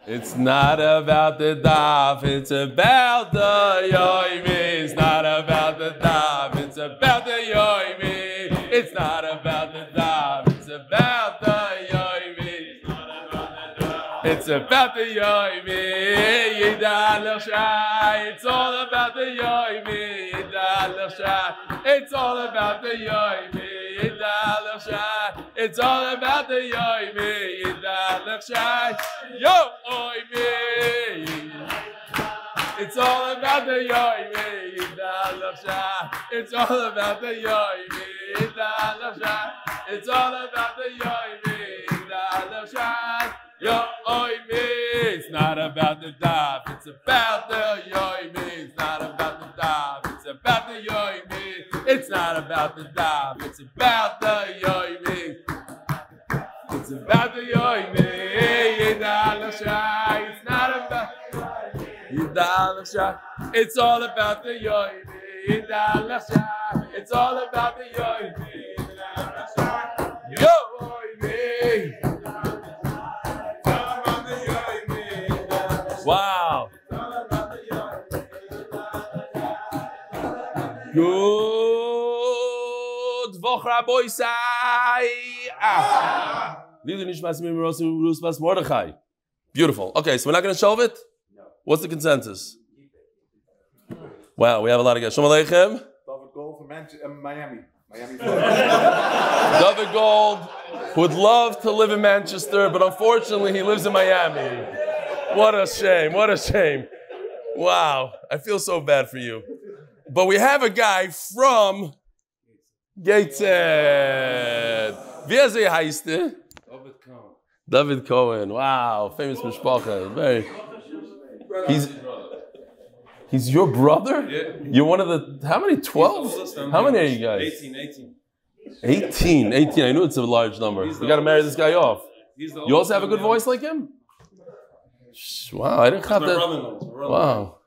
It's not about the daf, it's about the yomi. It's not about the daf, it's about the yomi. It's not about the daf, it's about the yomi. It's about the yomi. It's all about the yomi. It's all about the yomi. It's all about the yomi. Yo, oimi. It's all about the yomi. It's all about the yomi. It's all about the yomi. Yo, oimi. It's not about the daf. It's about the yomi. It's not about the daf. It's about the yomi. It's not about the daf. It's about the yomi. It's about the yomi. It's not about. It's all about the yomi. It's all about the yomi. Yo, yomi. Wow. Good. Voch Rabbi Yosef. Mordechai. Beautiful. Okay, so we're not going to shelve it? No. What's the consensus? Wow, we have a lot of guys. Shalom Aleichem. David Gold from Miami. David Gold would love to live in Manchester, but unfortunately he lives in Miami. What a shame. What a shame. Wow. I feel so bad for you. But we have a guy from Yurtzeit. Wie heißt er? David Cohen. Wow. Famous mishpacha. Very. He's your brother? Yeah. You're one of the, how many? 12? How many are you guys? 18. I knew it's a large number. We got to marry this guy off. You also have a good voice like him? Wow, I didn't have that. Wow.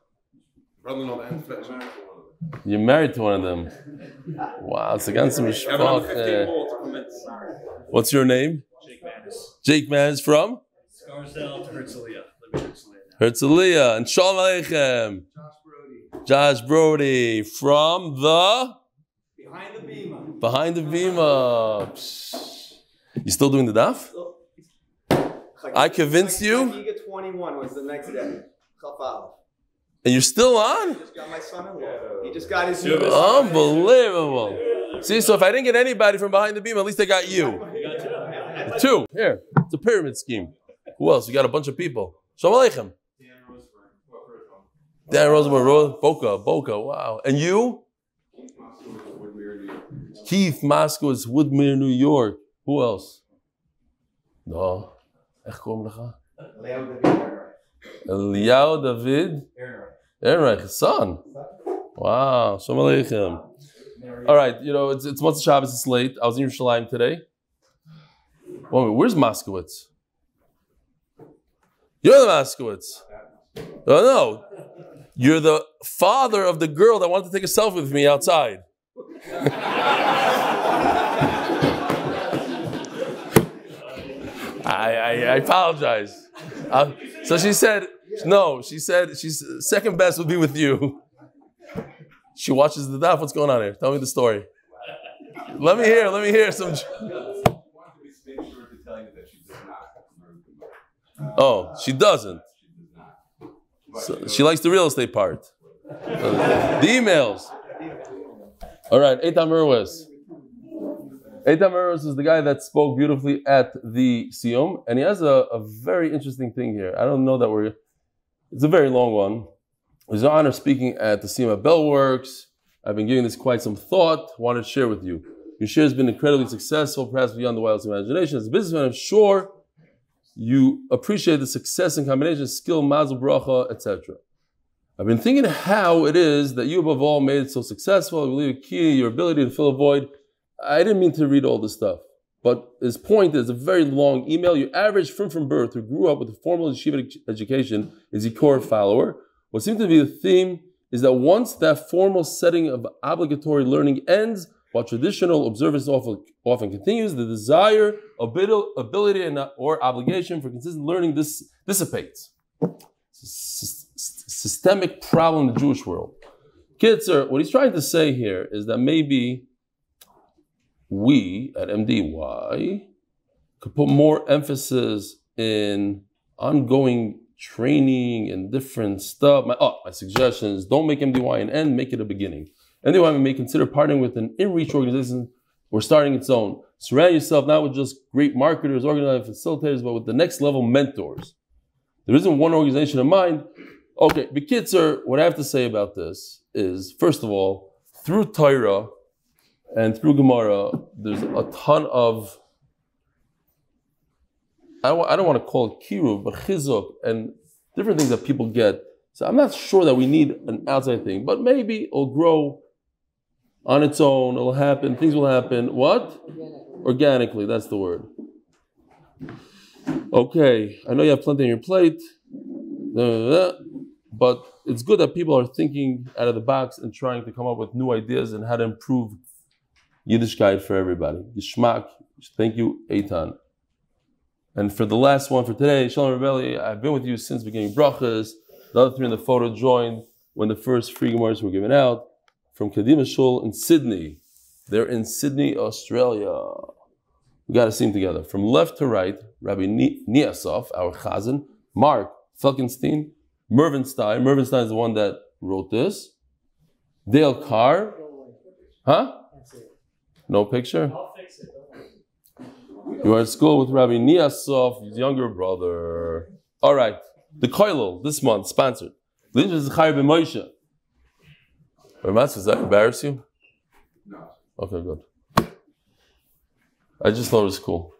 You're married to one of them. Wow, it's against some mishpacha. What's your name? Jake Mans from? Scarsdale to Herzliya. Herzliya. And Shalom Aleichem. Josh Brody from the? Behind the Bima. You still doing the daf? I convinced you? He get 21 was the next day. And you're still on? I just got my son-in-law. He just got his Unbelievable. See, so if I didn't get anybody from behind the beam, at least I got you. Two. Here. It's a pyramid scheme. Who else? You got a bunch of people. Shalom Aleichem. Dan Rosenberg, Boca. Wow. And you? Keith Moskowitz, Woodmere, New York. Who else? No. Eliyahu David Ehrenreich, his son. Wow. Shalom Aleichem. All right, it's Motzei Shabbos, it's late. I was in Yerushalayim today. Wait, where's Moskowitz? You're the Moskowitz. Oh, no. You're the father of the girl that wanted to take a selfie with me outside. I apologize. So she said, no, she said she's second best would be with you. She watches the daf. What's going on here? Tell me the story. Let me hear some. Oh, she doesn't. So she likes the real estate part. The emails. All right, Eitan Merwes. Eitan Merwes is the guy that spoke beautifully at the Siyum, and he has a very interesting thing here. I don't know that it's a very long one. It was an honor speaking at the Siyum at Bellworks. I've been giving this quite some thought. Wanted to share with you. Your share has been incredibly successful, perhaps beyond the wildest imagination. As a businessman, I'm sure you appreciate the success and combination of skill, mazel, bracha, etc. I've been thinking how it is that you above all made it so successful. I believe a key, your ability to fill a void. I didn't mean to read all this stuff, but his point is a very long email. Your average from birth who grew up with a formal yeshiva education is a core follower. What seems to be the theme is that once that formal setting of obligatory learning ends, but traditional observance often continues. The desire, ability, or obligation for consistent learning dissipates. Systemic problem in the Jewish world. Kitzur, what he's trying to say here is that maybe we at MDY could put more emphasis in ongoing training and different stuff. My suggestions: don't make MDY an end, make it a beginning. MDY may consider partnering with an in-reach organization or starting its own. Surround yourself not with just great marketers, organizers, facilitators, but with the next level mentors. There isn't one organization in mind. Okay, B'kitzur, what I have to say about this is, first of all, through Torah and through Gemara, there's a ton of, I don't want to call it kiruv, but chizuk and different things that people get. So I'm not sure that we need an outside thing, but maybe it'll grow on its own, it'll happen, things will happen. What? Organically, that's the word. Okay, I know you have plenty on your plate, but it's good that people are thinking out of the box and trying to come up with new ideas and how to improve Yiddishkeit for everybody. Yishmak, thank you, Eitan. And for the last one for today, Shalom Rebelli, I've been with you since beginning brachas. The other three in the photo joined when the first free Gemaras were given out from Kadima Shul in Sydney. They're in Sydney, Australia. We got to see them together. From left to right, Rabbi Niasov, our Chazan, Mark Felkenstein, Mervenstein. Mervenstein is the one that wrote this. Dale Carr. Huh? No picture? I'll fix it. You are at school with Rabbi Niasov, his younger brother. All right. The Koilel, this month, sponsored. Does that embarrass you? No. Okay, good. I just thought it was cool.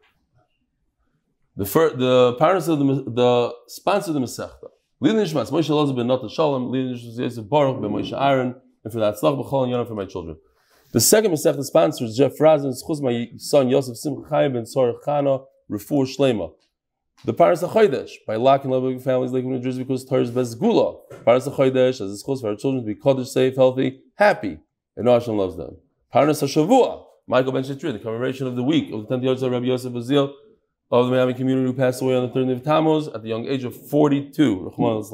The parents of the sponsor of the Masechta. Eli Nishmas, Moshe Elazar ben Natan Shalom, Eli Nishmas Yosef Baruch ben Moshe Aaron, and for that hatzlacha b'chol and Yana for my children. The second Masechta sponsor is Jeff Razen, zchus my son Yosef Simcha Chaim ben Chana, Refuah Shlaima. The parents of Chodesh, by Lock and Lebovic families, Lakewood NJ, because Torah's best segula. Parents of Chodesh, as zchus for our children to be kadosh, safe, healthy, happy, and Hashem loves them. Parents of Shavua, Michael Benchetrit, the commemoration of the week of the 10th yartzeit of Rabbi Yosef Oziel of the Miami community who passed away on the 3rd of Tammuz at the young age of 42. Parents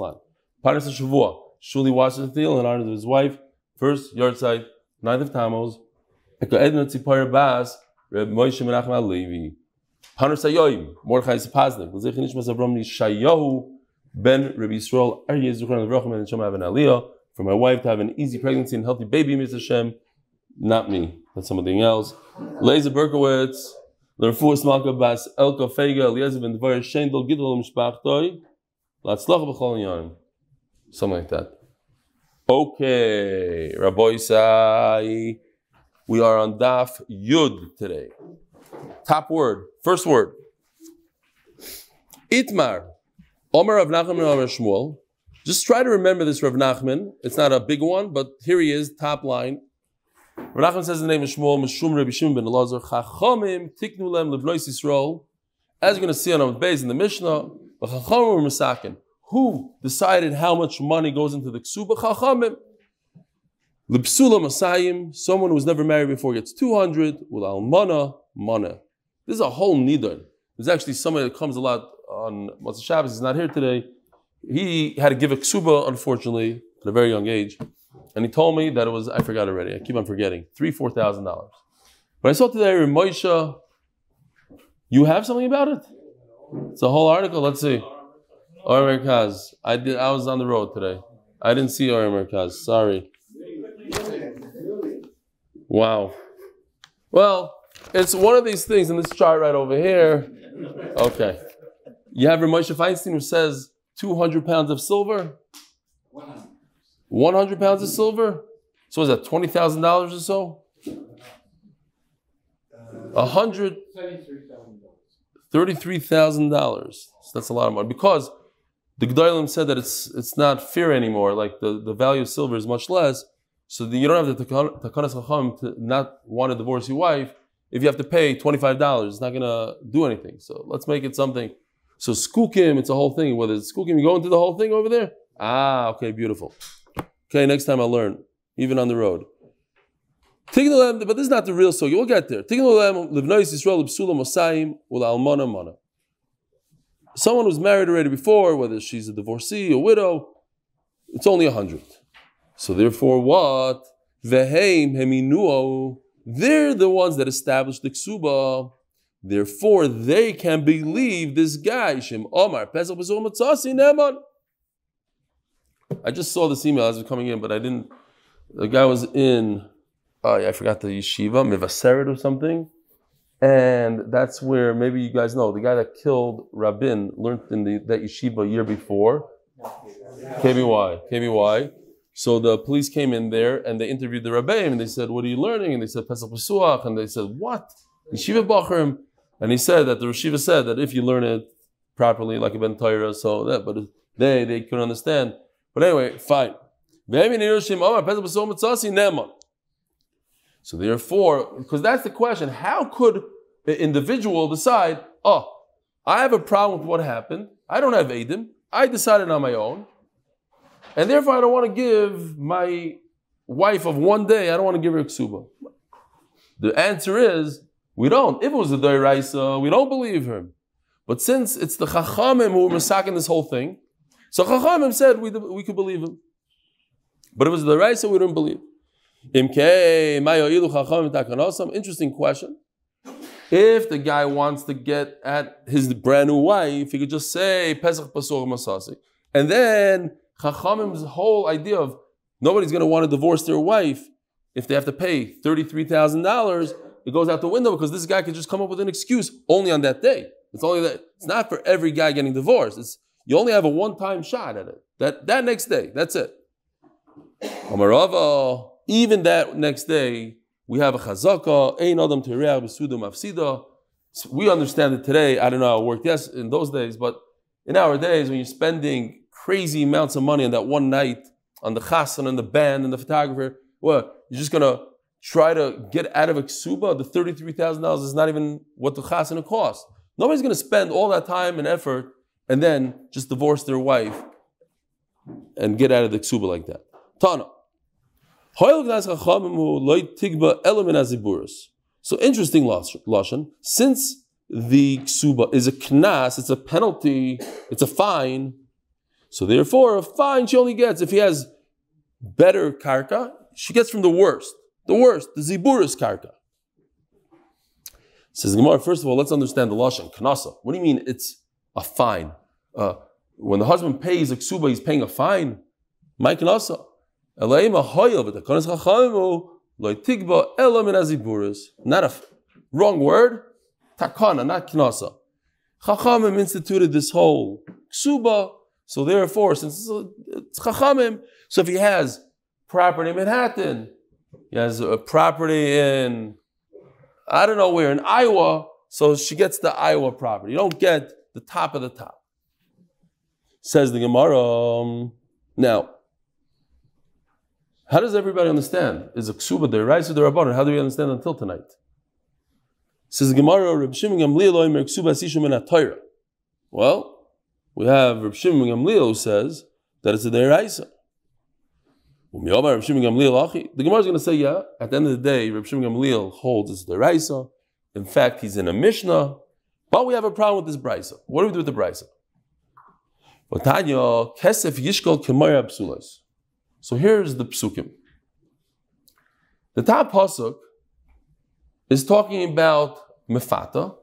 of Shavua, ShaulE Wassertheil, in honor of his wife, first yartzeit, 9th of Tammuz. Eko Edna Tzipar Bas, Reb Moshe Menachem Alevi. Parents of Yoim, Mordechai Sapoznick, L'zech Nishmas Avram Nishayahu ben Rabbi Yisrael Aryeh Zuchran Avrochem and Neshama have an aliyah. For my wife to have an easy pregnancy and healthy baby, Mr. Hashem. Not me, that's something else. Leiza Berkowitz, Refuah Shlaima Bas Elka Feiga, Eliezer ben Dvar Shendel Gidol Mishpachtoi, hatzlacha b'chol yanim. Something like that. Okay, Rabbi Sai, we are on Daf Yud today. Top word, first word. Itmar, Omer Rav Nachman and Omer Shmuel. Just try to remember this Rav Nachman. It's not a big one, but here he is, top line. Rav Nachman says the name of Shmuel, Meshum Rabbi Shimon ben Elazar, Chachamim tiknu lem lebnois Yisrael. As you're going to see on Amud Beis in the Mishnah, Chachamim were Masakin. Who decided how much money goes into the Kesubos? Chachamim. L'psula Masayim, someone who was never married before gets 200, with Almana, Mana. This is a whole nidar. There's actually somebody that comes a lot on Motzei Shabbos, he's not here today. He had to give a Kesuba, unfortunately, at a very young age. And he told me that it was, I forgot already, I keep on forgetting, $3,000-4,000. But I saw today, Moshe, you have something about it? It's a whole article, let's see. Or Merkaz. I was on the road today. I didn't see Or Merkaz, sorry. Wow. Well, it's one of these things in this chart right over here. Okay. You have Moshe Feinstein who says 200 pounds of silver? 100 pounds of silver? So is that $20,000 or so? 100? $33,000. So that's a lot of money. Because the Gedolim said that it's not fair anymore. Like the value of silver is much less. So you don't have the Takanas Chacham to not want to divorce your wife. If you have to pay $25, it's not going to do anything. So let's make it something. So skukim, it's a whole thing. Whether it's skukim, you go into the whole thing over there? Ah, okay, beautiful. Okay, next time I'll learn, even on the road. But this is not the real story. We'll get there. Someone who's married already before, whether she's a divorcee or widow, it's only 100. So therefore, what? They're the ones that established the ksuba. Therefore, they can believe this guy. I just saw this email as it was coming in, but I didn't. The guy was in, I forgot the yeshiva, Mivaseret or something. And that's where, maybe you guys know, the guy that killed Rabin learned in that yeshiva a year before. KBY. So the police came in there and they interviewed the Rabbeim and they said, what are you learning? And they said, Pesach Pesuach. And they said, what? Yeshiva Bacharim. And he said that the Yeshiva said that if you learn it properly, like a Ben Torah, so that, but they couldn't understand. But anyway, fine. So therefore, because that's the question, how could the individual decide, I have a problem with what happened, I don't have Eidim, I decided on my own, and therefore I don't want to give my wife of one day, I don't want to give her a ksuba. The answer is, we don't. If it was a doiraisa, we don't believe her. But since it's the Chachamim who were masaking this whole thing, so Chachamim said we could believe him. But if it was the doiraisa, we don't believe. Interesting question. If the guy wants to get at his brand new wife, he could just say Pesach Pasur Masasi. And then Chachamim's whole idea of nobody's going to want to divorce their wife if they have to pay $33,000, it goes out the window because this guy could just come up with an excuse only on that day. It's only that. It's not for every guy getting divorced. You only have a one-time shot at it. That next day, that's it. Amarava, even that next day, we have a chazaka, ein adam tereach b'suda mafsida. We understand it today. I don't know how it worked in those days, but in our days, when you're spending crazy amounts of money on that one night, on the chassan and the band and the photographer, you're just going to try to get out of a ksuba. The $33,000 is not even what the chassan costs. Nobody's going to spend all that time and effort and then just divorce their wife and get out of the ksuba like that. Tana. So interesting lashon. Since the ksuba is a knas, it's a penalty, it's a fine. So therefore, a fine she only gets if he has better karka. She gets from the worst, the ziburis karka. Says Gemara. First of all, let's understand the lashon knasa. What do you mean? It's a fine. When the husband pays a ksuba, he's paying a fine. My knasa. Not a wrong word. Takana, not knasa. Chachamim instituted this whole ksuba. So therefore, since it's Chachamim, so if he has property in Manhattan, he has a property in, I don't know where, in Iowa, so she gets the Iowa property. You don't get the top of the top. Says the Gemara. Now, how does everybody understand? Is a ksuba deraisa or derabbanan? How do we understand until tonight? Says the Gemara, Reb Shimon Gamliel oimer ksuba sishu min haTorah. Well, we have Reb Shimon Gamliel who says that it's a deraisa. The Gemara is going to say, yeah, at the end of the day, Reb Shimon Gamliel holds it's deraisa. In fact, he's in a Mishnah, but we have a problem with this brisa. What do we do with the brisa? So here's the psukim. The top pasuk is talking about mefata.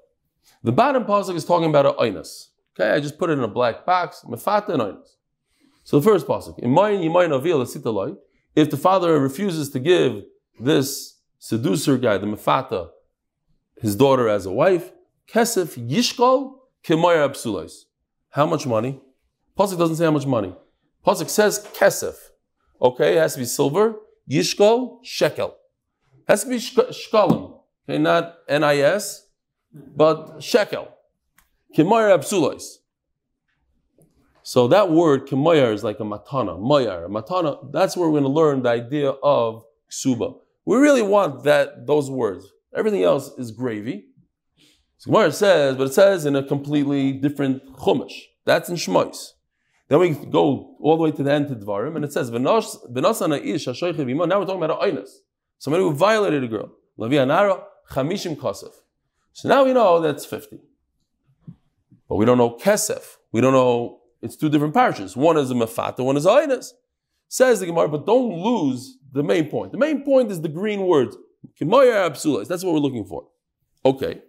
The bottom pasuk is talking about a oinas. Okay, I just put it in a black box. Mefata and oinas. So the first pasuk, if the father refuses to give this seducer guy, the mefata, his daughter as a wife, kesef yishkol kemoyer absulais. How much money? Pasuk doesn't say how much money. Pasuk says kesef. Okay, it has to be silver. Yishkol, shekel. Has to be shkalim. Okay, not NIS, but shekel. Kemoyer absulais. So that word kemoyer is like a matana. Moyer, matana. That's where we're going to learn the idea of ksuba. We really want those words. Everything else is gravy. So Gemara says, but it says in a completely different chumash. That's in Shmois. Then we go all the way to the end to Dvarim, and it says, now we're talking about a oinus. Somebody who violated a girl. Lavi anara, chamishim kasef. So now we know that's 50. But we don't know kesef. We don't know, it's two different parashas. One is a mefata, one is a aynas. Says the Gemara, but don't lose the main point. The main point is the green word. Kimoya absulas. That's what we're looking for. Okay.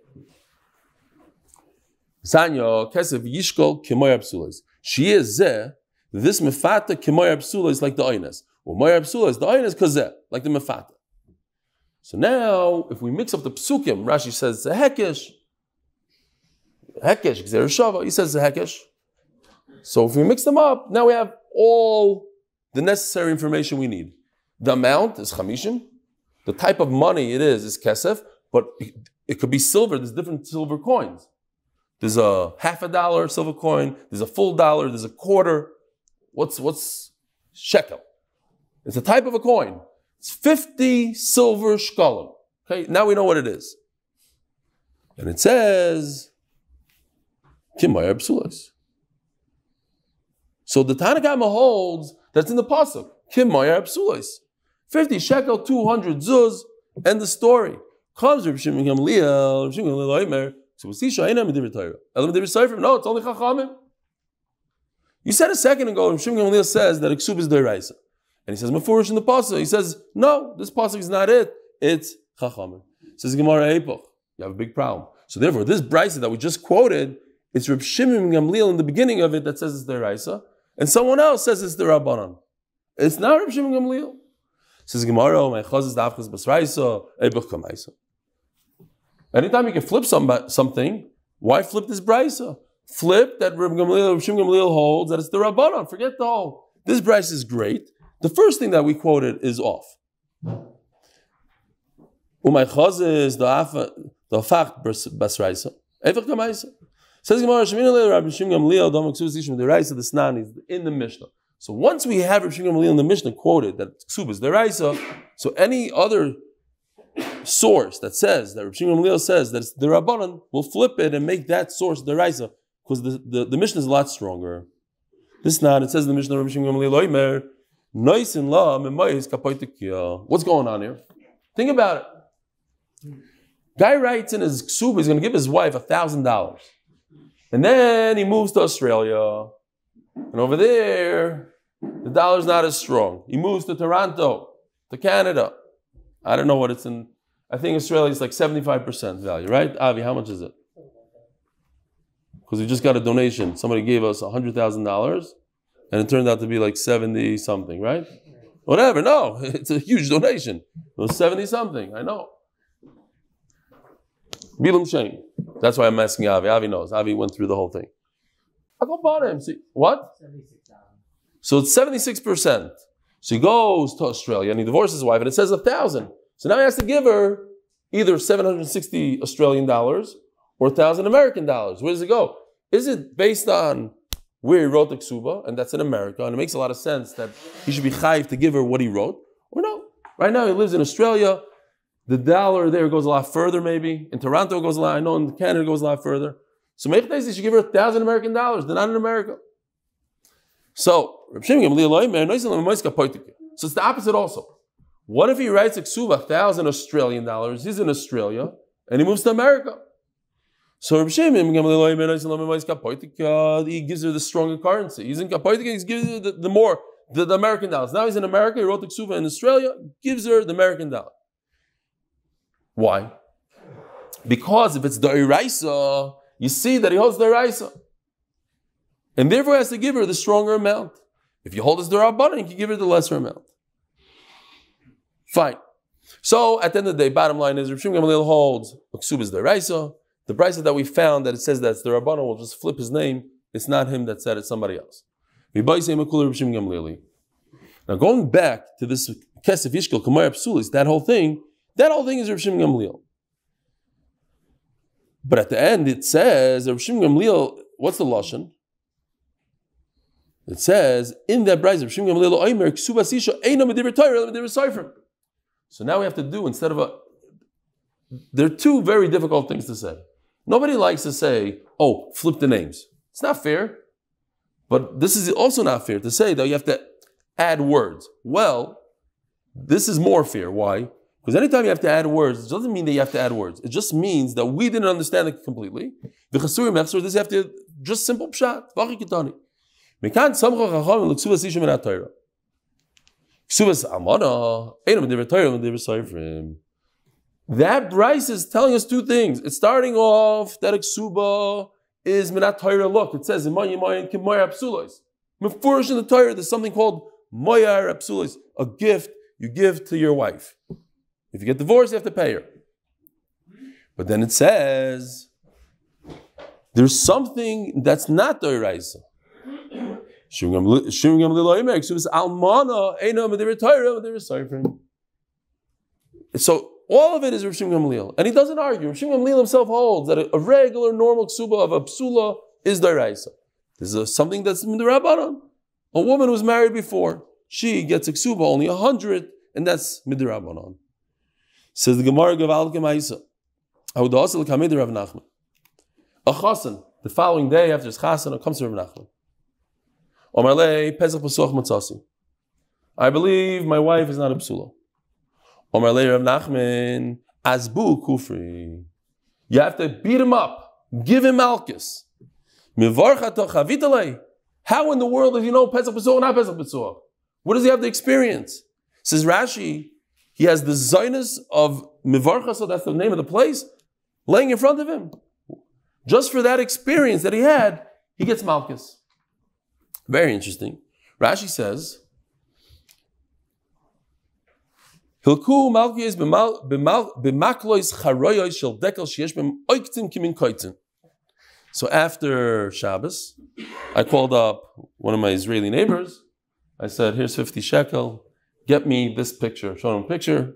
Sanyo, kesef yishkol kimoya absulas. She is zeh. This mefata kimoya absulas is like the aynas. Well, moya absulas is the aynas kazeh, like the mefata. So now, if we mix up the psukim, Rashi says hekesh, gzer shava. He says hekesh. So if we mix them up, now we have all the necessary information we need. The amount is chamishim. The type of money it is kesef, but it could be silver. There's different silver coins. There's a $50 silver coin. There's a full dollar. There's a quarter. What's shekel? It's a type of a coin. It's 50 silver shkalim. Okay, now we know what it is. And it says, Kimayar Psulas. So the Tanakhama holds that's in the pasuk. Kimayar Psulas. 50 shekel, 200 zuz, end the story. Comes Reb Shimon Gamliel, Reb Shimon Gamliel, so we see Shaina Medivir Torah. No, it's only Chachamim. You said a second ago, Reb Shimon Gamliel says that Kesubos is Deiraisa. And he says, Mefurish in the pasuk. He says, no, this pasuk is not it. It's Chachamim. Says Gemara Epoch. You have a big problem. So therefore, this brisa that we just quoted, it's Reb Shimon Gamliel in the beginning of it that says it's Deiraisa, and someone else says it's the Rabbanan. It's not Reb Shimon Gamliel. Says Gemara, my chaz is dafkas basraisa, Epoch kamaisa. Anytime you can flip something, why flip this brisa? Flip that Reb Shimon Gamliel holds that it's the Rabbanan. Forget the whole. This brisa is great. The first thing that we quoted is off. Umay chazes the fact basraisa. Evach kamaisa. Says Gemara, Shemin Rabbi Shimon Gamliel Dom Kesubos Ishim Deraisa. The Snan is in the Mishnah. So once we have Rabbi Shimon Gamliel in the Mishnah quoted that Kesubos Deraisa, so any other source that says that Rabbi Shimon Gamliel says that it's the Rabbanan, will flip it and make that source Deraisa because the Mishnah is a lot stronger. This Snan, it says in the Mishnah Rabbi Shimon Gamliel Oimer. What's going on here? Think about it. Guy writes in his Kesubos he's going to give his wife $1,000. And then he moves to Australia. And over there, the dollar's not as strong. He moves to Toronto, to Canada. I don't know what it's in. I think Australia is like 75% value, right? Avi, how much is it? Because we just got a donation. Somebody gave us $100,000. And it turned out to be like 70 something, right? Whatever, no, it's a huge donation. It was 70 something, I know. Bilam Shane. That's why I'm asking Avi. Avi knows. Avi went through the whole thing. I go bought him. See, what? 76,000. So it's 76%. So he goes to Australia and he divorces his wife and it says 1,000. So now he has to give her either 760 Australian dollars or 1,000 American dollars. Where does it go? Is it based on where he wrote the Ksuba, and that's in America, and it makes a lot of sense that he should be chayiv to give her what he wrote, or no? Right now he lives in Australia, the dollar there goes a lot further maybe, in Toronto it goes a lot, I know in Canada it goes a lot further. So maybe he should give her 1,000 American dollars, they're not in America. So, so it's the opposite also. What if he writes a Ksuba, 1,000 Australian dollars, he's in Australia, and he moves to America? So Rabbi Shimon, he gives her the stronger currency. He's in Kapoitika, he gives her the American dollars. Now he's in America, he wrote the Ksuva in Australia, gives her the American dollar. Why? Because if it's the Iraisa, you see that he holds the Iraisa. And therefore has to give her the stronger amount. If you hold his the Rabbanan, you can give her the lesser amount. Fine. So at the end of the day, bottom line is Rabbi Shimon Gamliel holds Kesubos the Iraisa. The brisa that we found that it says that the Rabbanan will just flip his name. It's not him that said it, somebody else. Now going back to this Kesef Yishkel Kamayar Psulis, that whole thing is Reb Shimon Gamliel. But at the end it says Reb Shimon Gamliel, what's the lashon? It says in that brisa Reb Shimon Gamliel Oimer Kesubos Isha Eino Medivir Torah Medivir Seifrim. So now we have to do instead of there are two very difficult things to say. Nobody likes to say, oh, flip the names. It's not fair. But this is also not fair to say that you have to add words. Well, this is more fair. Why? Because anytime you have to add words, it doesn't mean that you have to add words. It just means that we didn't understand it completely. The chasurim mechsur, this you have to just simple pshat. Vachi kitani. Mekan samcha chacham l'ksuvas ishim min Torah. Kesubos amana einam divrei Torah divrei soifrim. That Bryce is telling us two things. It's starting off that a ksuba is minat Torah. Look, it says in Mayin Kimoyar Apsulos. Mefurish in the Torah, there's something called Moyar Apsulos, a gift you give to your wife. If you get divorced, you have to pay her. But then it says there's something that's not Doiraisa. So all of it is Rav Shimon Gamliel, and he doesn't argue. Rav Shimon Gamliel himself holds that a regular, normal ksuba of a psula is Doiraisa. This is something that's midrabanan. A woman who was married before, she gets a ksuba only 100, and that's midrabanan. Says the Gemara Gaval Gemaisa. I would also look Rav Nachman. A chasen, the following day after his chasen, comes to Rav Nachman. Omarle Pesach Pasuach Matzasi. I believe my wife is not a psula. Omarle Rav Nachman Azbu Kufri. You have to beat him up, give him malchus. Mivarchato Chavitalei. How in the world does he know Pesach Pasuach, not Pesach Pasuach? What does he have to experience? Says Rashi, he has the Zionus of Mivarcha, so that's the name of the place, laying in front of him. Just for that experience that he had, he gets Malchus. Very interesting. Rashi says, Hilku Malchus b'maklois charoyos shel dekel sheyesh b'm oiktim kimin koitim. So after Shabbos, I called up one of my Israeli neighbors. I said, here's 50 shekel. Get me this picture. Show him a picture.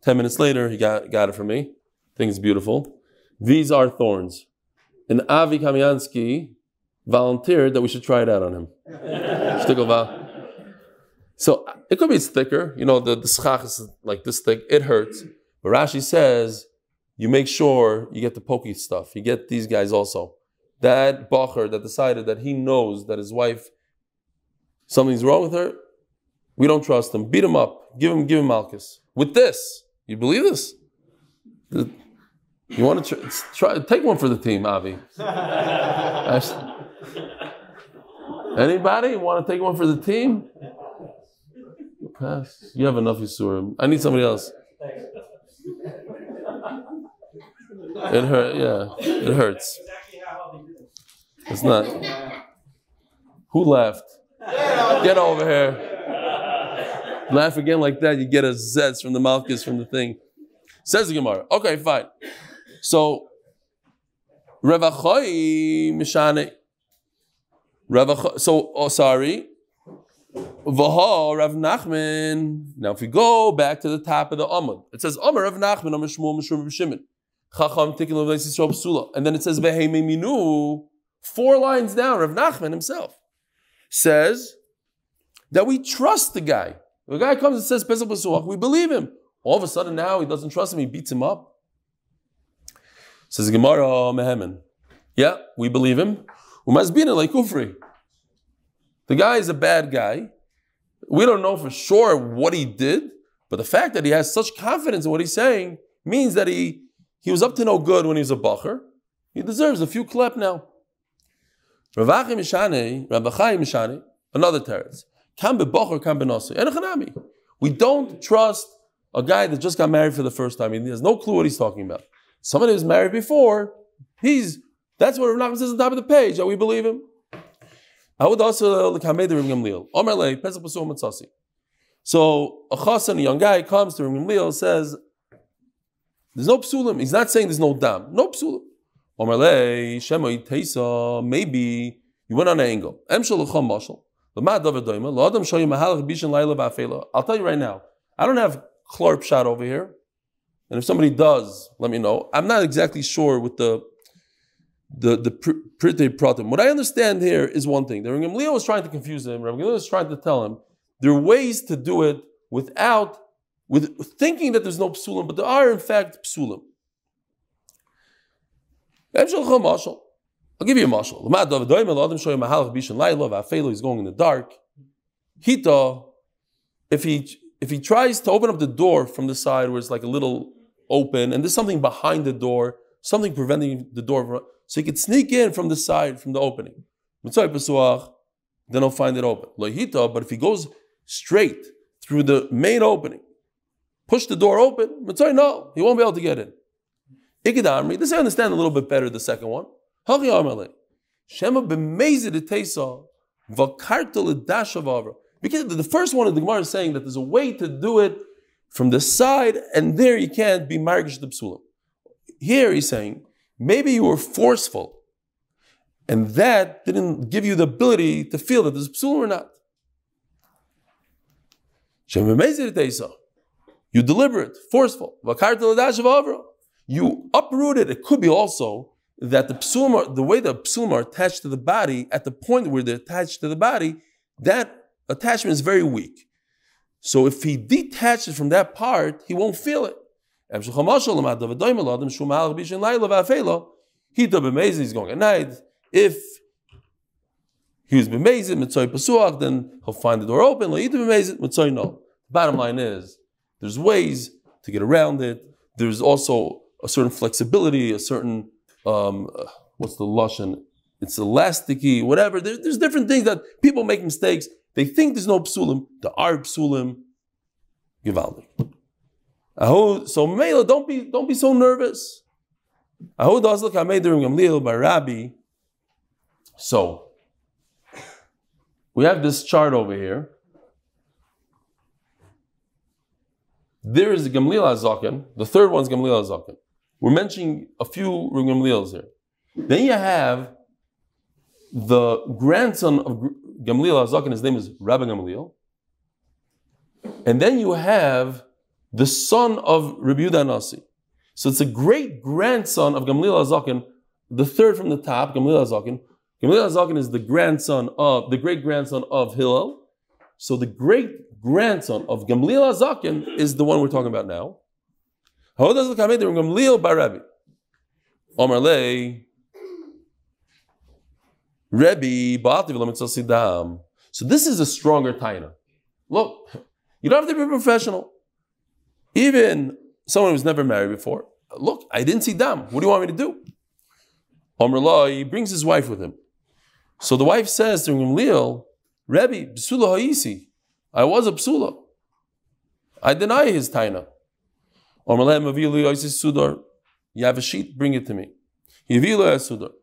10 minutes later, he got it for me. I think it's beautiful. These are thorns. And Avi Kamiansky volunteered that we should try it out on him. So it could be it's thicker. You know, the zchus is like this thick. It hurts. But Rashi says, you make sure you get the pokey stuff. You get these guys also. That bacher that decided that he knows that his wife, something's wrong with her, we don't trust him. Beat him up. Give him malchus. With this, you believe this? You want to try? Take one for the team, Avi. Anybody want to take one for the team? Pass. You have enough Yisurim. I need somebody else. It hurt. Yeah, it hurts. It's not. Who laughed? Get over here. Laugh again like that, you get a zetz from the malchus from the thing. Says the Gemara. Okay, fine. So, Revachoi Mishane. Sorry. Vaha Rav Nachman. Now, if we go back to the top of the Amud, it says Amar Rav Nachman Amar Shmuel Mishum B'Shimon. Chacham Tikin Lo Yisrael B'Sula. And then it says Vehei Minu. 4 lines down, Rav Nachman himself says that we trust the guy. The guy comes and says Pesach Pasuach, we believe him. All of a sudden now he doesn't trust him, he beats him up. Says Gemara Mehemen. Yeah, we believe him. Umazbina like kufri. The guy is a bad guy. We don't know for sure what he did, but the fact that he has such confidence in what he's saying means that he was up to no good when he was a bacher. He deserves a few klep now. Rabbi Chaim Mishane, another teretz. We don't trust a guy that just got married for the first time. He has no clue what he's talking about. Somebody who's married before, that's what Rav Nachman says on top of the page, that we believe him. I would also look Hamed Rav Gamliel. Omerle, Pesach Pasuach Matzasi. So a chasen, a young guy, comes to Rav Gamliel, says, there's no psulim. He's not saying there's no dam. No psulim. Omerle, Shemai Teisa, maybe you went on an angle. I'll tell you right now, I don't have chlorp shot over here. And if somebody does, let me know. I'm not exactly sure with the Prite Pratim. What I understand here is one thing. The Rav Gamliel was trying to confuse him. Rav Gamliel was trying to tell him there are ways to do it with thinking that there's no psulim, but there are in fact psulim. I'll give you a mashal. He's going in the dark. Hita, if he if he tries to open up the door from the side where it's like a little open, and there's something behind the door, something preventing the door from, so he could sneak in from the side, from the opening. Then he'll find it open. But if he goes straight through the main opening, push the door open, no, he won't be able to get in. This I understand a little bit better, the second one. Because the first one of the Gemara is saying that there's a way to do it from the side, and there you can't be margish the psulim. Here he's saying, maybe you were forceful, and that didn't give you the ability to feel that there's psulim or not. You deliberate, forceful. You uprooted. It could be also that the psulim, the way the psulim are attached to the body, at the point where they're attached to the body, that attachment is very weak. So if he detaches from that part, he won't feel it. He's going at night. If he was b'mezid, then he'll find the door open. No. Bottom line is, there's ways to get around it. There's also a certain flexibility, a certain, what's the lashon? It's elasticy, whatever. There's different things that people make mistakes. They think there's no psulim. There are psulim. Givaldi. So Mela, don't be so nervous. So we have this chart over here. There is Gamliel HaZaken. The third one's Gamliel HaZaken. We're mentioning a few Gamliels here. Then you have the grandson of Gamliel HaZaken. His name is Rabbi Gamliel. And then you have the son of Rabbi Yehuda Nasi. So it's a great grandson of Gamliel HaZaken, the third from the top, Gamliel HaZaken. Gamliel HaZaken is the great grandson of Hillel. So the great grandson of Gamliel HaZaken is the one we're talking about now. Gamliel Barabi. Omar Lei. Rebbe. So this is a stronger taina. Look, you don't have to be a professional. Even someone who's never married before. Look, I didn't see dam. What do you want me to do? Omar Loi, he brings his wife with him. So the wife says to Gamliel, Rebbe, Psula Ha'isi. I was a Psula. I deny his taina. Omar Loi, Mavili Ha'isi Sudar. You have a sheet, bring it to me. Yavili Ha'isi Sudar.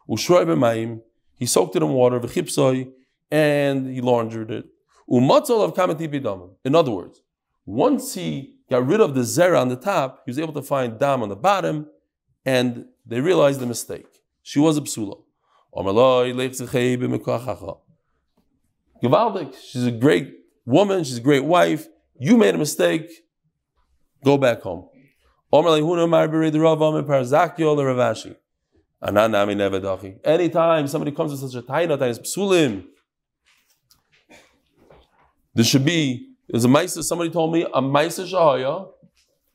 Ushroi b'mayim. He soaked it in water, v'chipsoi, and he laundered it. Umatzol of kamati bidam. In other words, once he got rid of the zera on the top, he was able to find dam on the bottom, and they realized the mistake. She was a psula. Gewaldig. She's a great woman, she's a great wife. You made a mistake. Go back home. Anytime somebody comes with such a taina, psulim, there should be. There's a Maisa, somebody told me, a Maisa Shahaya.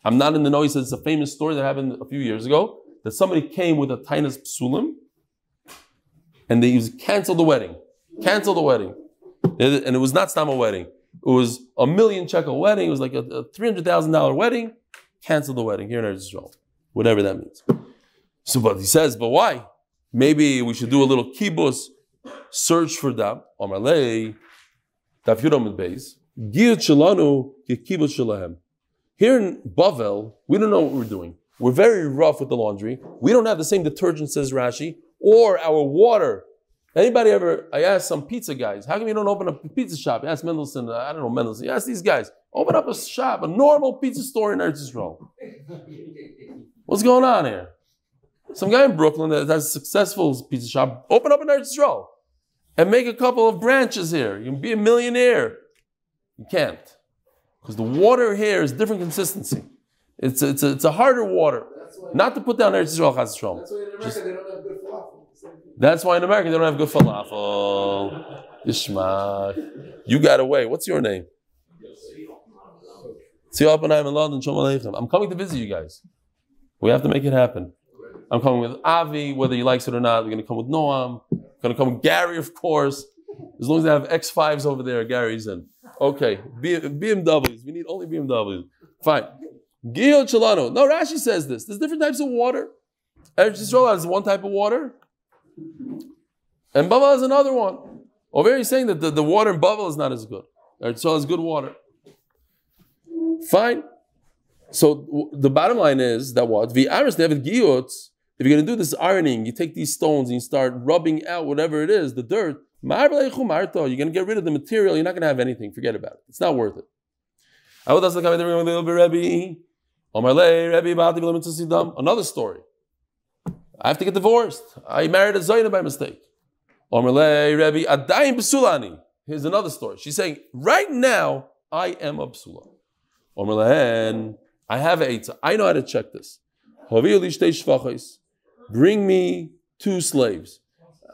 I'm not in the know, he says it's a famous story that happened a few years ago, that somebody came with a Tainas Psulim, and they canceled the wedding. Canceled the wedding. And it was not Stama wedding. It was a $1 million shekel wedding. It was like a $300,000 wedding. Canceled the wedding here in Eretz Yisrael. Whatever that means. So, but he says, but why? Maybe we should do a little kibus, search for them. Amalei, Daf Yomi Beis. Here in Bavel, we don't know what we're doing. We're very rough with the laundry. We don't have the same detergent, says Rashi, or our water. Anybody ever, I asked some pizza guys, how come you don't open up a pizza shop? I asked Mendelsohn, I don't know Mendelsohn, I asked these guys, open up a shop, a normal pizza store in Eretz Yisrael. What's going on here? Some guy in Brooklyn that has a successful pizza shop, open up in Eretz Yisrael and make a couple of branches here. You can be a millionaire. You can't, because the water here is different consistency. It's a harder water. Not to put down Eretz Yisrael Chas Shalom. That's why in America they don't have good falafel. Ishmael, you got away. What's your name? I'm coming to visit you guys. We have to make it happen. I'm coming with Avi, whether he likes it or not. We're going to come with Noam. We're going to come with Gary, of course. As long as they have X5s over there, Gary's in. Okay, BMWs. We need only BMW. Fine. Giyot Shalano. No, Rashi says this. There's different types of water. Eretz Yisrael has one type of water, and Bavel has another one. Over here he's saying that the water in Bavel is not as good. Eretz Yisrael has good water. Fine. So the bottom line is that what? V'aris David Giyot. If you're going to do this ironing, you take these stones and you start rubbing out whatever it is, the dirt. You're going to get rid of the material. You're not going to have anything. Forget about it. It's not worth it. Another story. I have to get divorced. I married a Zaina by mistake. Here's another story. She's saying, right now, I am a psula. I have an eitzah. I know how to check this. Bring me 2 slaves.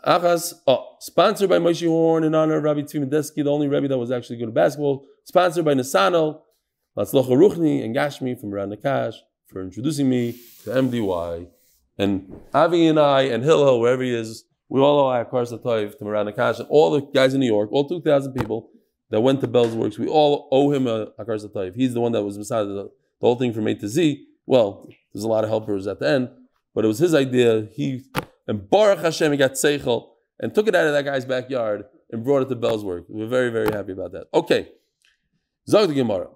Sponsored by Moshe Horn in honor of Rabbi Tzvi Medeski, the only Rebbe that was actually good at basketball. Sponsored by Nesanel, hatzlacha Ruchni and Gashmi from Ran Nakash for introducing me to MDY. And Avi and I and Hillel, wherever he is, we all owe our hatzlacha to Ran Nakash and all the guys in New York, all 2,000 people that went to Bell's Works, we all owe him a hatzlacha. He's the one that was beside the whole thing from A to Z. Well, there's a lot of helpers at the end, but it was his idea. And Baruch Hashem, he got seichel and took it out of that guy's backyard and brought it to Bell's Work. We're very, very happy about that. Okay. Zog the Gemara.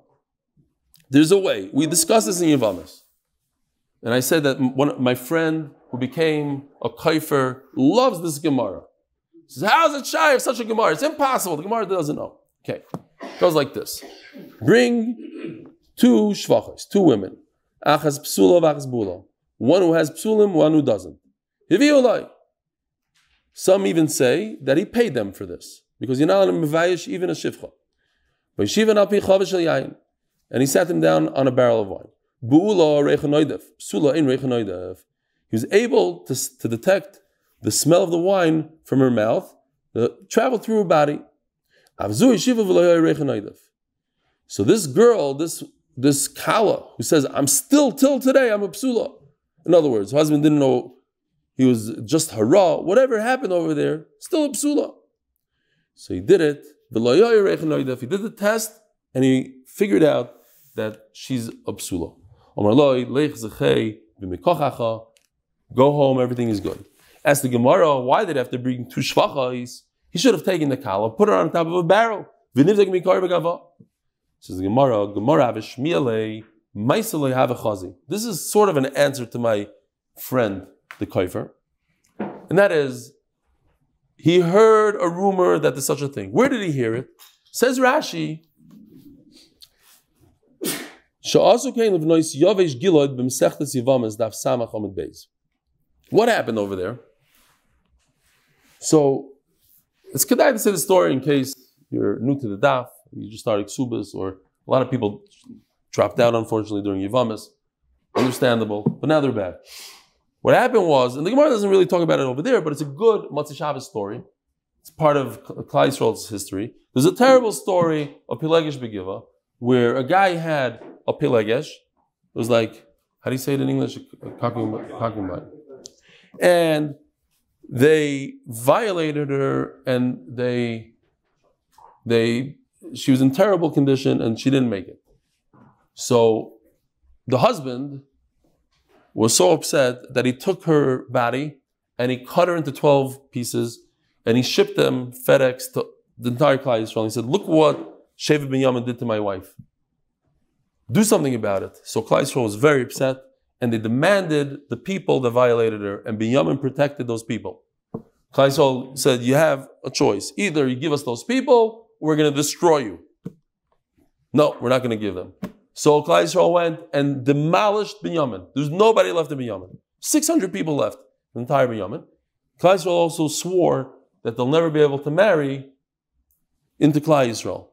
There's a way. We discussed this in Yavamas. And I said that my friend who became a kaifer loves this Gemara. He says, how is it shy of such a Gemara? It's impossible. The Gemara doesn't know. Okay. It goes like this. Bring 2 shvachos, 2 women. Achas psula v'achas bula. One who has psulim, one who doesn't. Some even say that he paid them for this because you're not allowed to mevayish even a shivcha. And he sat them down on a barrel of wine. He was able to detect the smell of the wine from her mouth, traveled through her body. So this girl, this kala, who says, I'm still till today, I'm a psula. In other words, her husband didn't know he was just hara, whatever happened over there, still a psula. So he did it. He did the test and he figured out that she's a psula. Go home, everything is good. As the Gemara, why did he have to bring 2 shvachos? He should have taken the kala, put her on top of a barrel. Says the Gemara, this is sort of an answer to my friend, the kaifer. And that is, he heard a rumor that there's such a thing. Where did he hear it? Says Rashi, what happened over there? So, it's kedai to say the story in case you're new to the daf, you just started Kesubos, or a lot of people dropped out, unfortunately, during Yavamas. Understandable, but now they're back. What happened was, and the Gemara doesn't really talk about it over there, but it's a good Matzah Shabbos story. It's part of Klal Yisrael's history. There's a terrible story of Pilegesh Begiva, where a guy had a Pilegesh. It was like, how do you say it in English? A concubine. And they violated her, and she was in terrible condition, and she didn't make it. So the husband was so upset that he took her body and he cut her into 12 pieces and he shipped them FedEx to the entire Klal Yisrael. He said, look what Shevet ben Yamin did to my wife. Do something about it. So Klal Yisrael was very upset and they demanded the people that violated her, and Ben Yamin protected those people. Klal Yisrael said, you have a choice. Either you give us those people or we're going to destroy you. No, we're not going to give them. So Klal Yisrael went and demolished Binyamin. There's nobody left in Binyamin. 600 people left in the entire Binyamin. Klal Yisrael also swore that they'll never be able to marry into Klal Yisrael.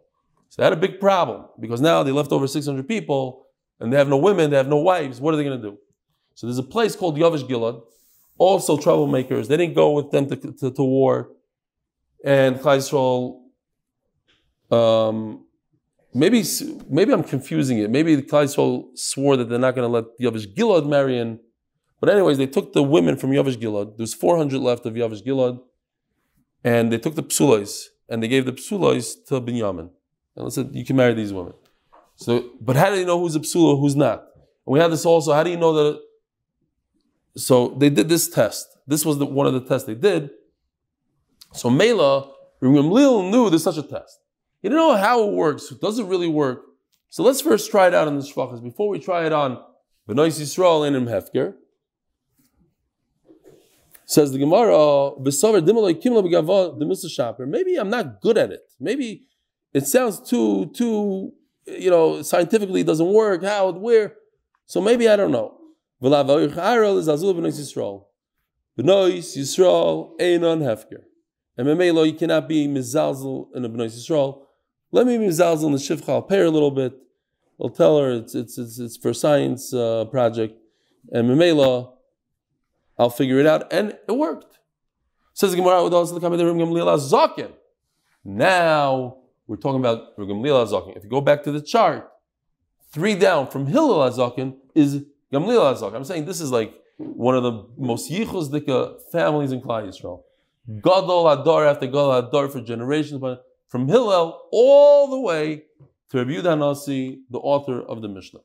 So they had a big problem because now they left over 600 people and they have no women, they have no wives. What are they going to do? So there's a place called Yavish Gilad, also troublemakers. They didn't go with them to war. And Klal Yisrael, maybe I'm confusing it. Maybe the Klal Yisrael swore that they're not going to let Yavish Gilad marry in. But anyways, they took the women from Yavish Gilad. There's 400 left of Yavish Gilad. And they took the psulos, and they gave the psulos to Binyamin. And they said, you can marry these women. So, but how do you know who's a psula, who's not? And we had this also. How do you know that? So they did this test. This was one of the tests they did. So Mela, Rabbi Gamliel knew there's such a test. He didn't know how it works. Does it really work? So let's first try it out on the shvachas. Before we try it on B'nai Yisrael and in Hefker, says the Gemara, maybe I'm not good at it. Maybe it sounds too, scientifically it doesn't work. How, where? So maybe I don't know. B'nai Yisrael einon Hefker. And Memelo, you cannot be mizalzel in a B'nai Yisrael. Let me be mizalzel in the shivcha. I'll pay her a little bit. I'll tell her it's for a science project. And Memelo, I'll figure it out. And it worked. Says the Gemara, now we're talking about Gamliel HaZaken. If you go back to the chart, 3 down from Hillel HaZaken is Gamliel HaZaken. I'm saying this is like one of the most yichus dika families in Klal Yisrael. Gadol Hadar after Gadol Hadar for generations, but from Hillel all the way to Rabbi Yehuda Hanasi, the author of the Mishnah.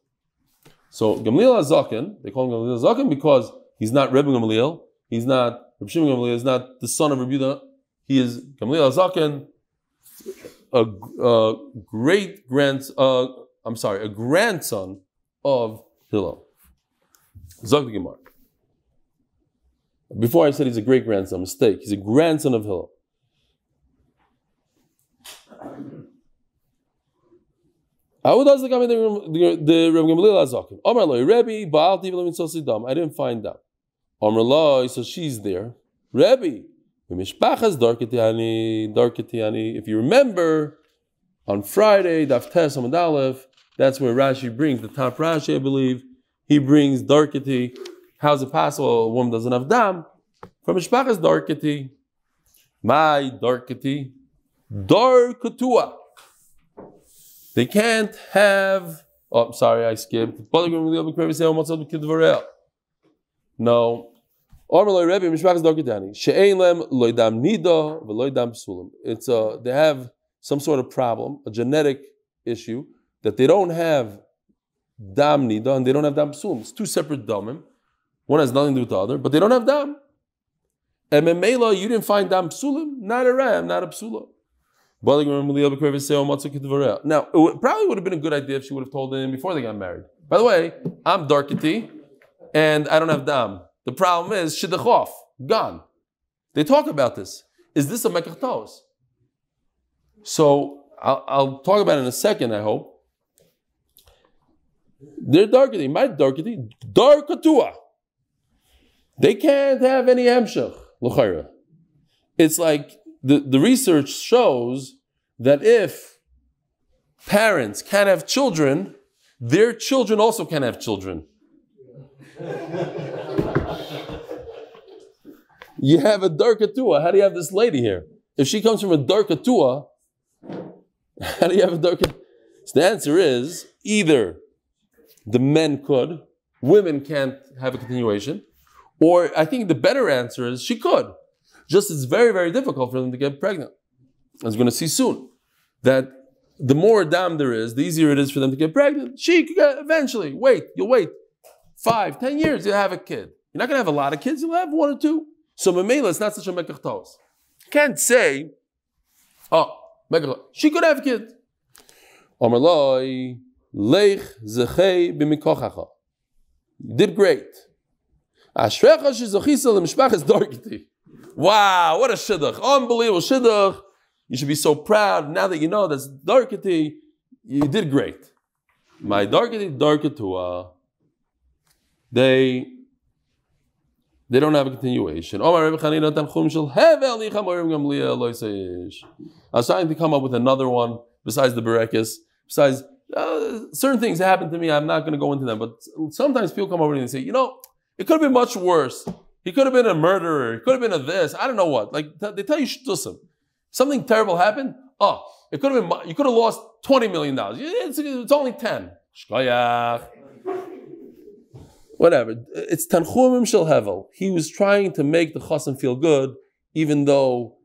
So Gamliel HaZaken, they call him Gamliel HaZaken because he's not Rebbe Gamliel, he's not Rabbi Shimon Gamliel, he's not the son of Rabbi Yehuda. He is Gamliel HaZaken, a grandson of Hillel. Zog the Gemara. Before I said he's a great grandson, mistake. He's a grandson of Hillel. How does the Rabbi Gamliel HaZaken? Omar Loi, Rebbe, Baal Tivim Mitzosidam. I didn't find out. Omar Loi, so she's there. Rebbe, Mishpachas Darketiani. If you remember, on Friday, Daf Tes Amud Aleph, that's where Rashi brings the top Rashi, I believe. He brings Darketi. How's it possible a woman doesn't have dam? From Mishpachas Darketi. My Darketi. Darketua. They can't have. Oh, sorry, I skipped. No. It's they have some sort of problem, a genetic issue, that they don't have dam nida and they don't have dam psulim. It's 2 separate damim. One has nothing to do with the other, but they don't have dam. And Memela, you didn't find dam psulim, not a ram, not a psula. Now, it probably would have been a good idea if she would have told him before they got married. By the way, I'm Darketi, and I don't have dam. The problem is shidduch gone. They talk about this. Is this a mekach tos? So I'll talk about it in a second, I hope. They're Darketi. My Darketi, Darkatua. They can't have any hemshech, l'chayra. It's like the research shows that if parents can't have children, their children also can't have children. You have a Darkatua. How do you have this lady here? If she comes from a Darkatua, how do you have a Darkatua? So the answer is either the men could, women can't have a continuation, or I think the better answer is she could. Just it's very, very difficult for them to get pregnant. As we're going to see soon, that the more dam there is, the easier it is for them to get pregnant. She could get, eventually, you'll wait 5, 10 years, you'll have a kid. You're not going to have a lot of kids, you'll have 1 or 2. So Memela, it's not such a mekach tos. Can't say, she could have a kid. Omerloi, lech zechei b'mikochacha. You did great. Ashrecha shezachisa l'mishpachas darketi. Wow, what a shidduch. Unbelievable shidduch. You should be so proud. Now that you know that's darketi, you did great. My darketi, darketua. They don't have a continuation. I was trying to come up with another one besides the berekes. Besides, certain things happen to me, I'm not going to go into them, but sometimes people come over to me and say, it could have been much worse. He could have been a murderer. He could have been a this. I don't know what. Like they tell you shtusim. Something terrible happened. It could have been. You could have lost $20 million. It's only 10. Shkoyach. Whatever. It's tanchumim shel hevel. He was trying to make the chassan feel good, even though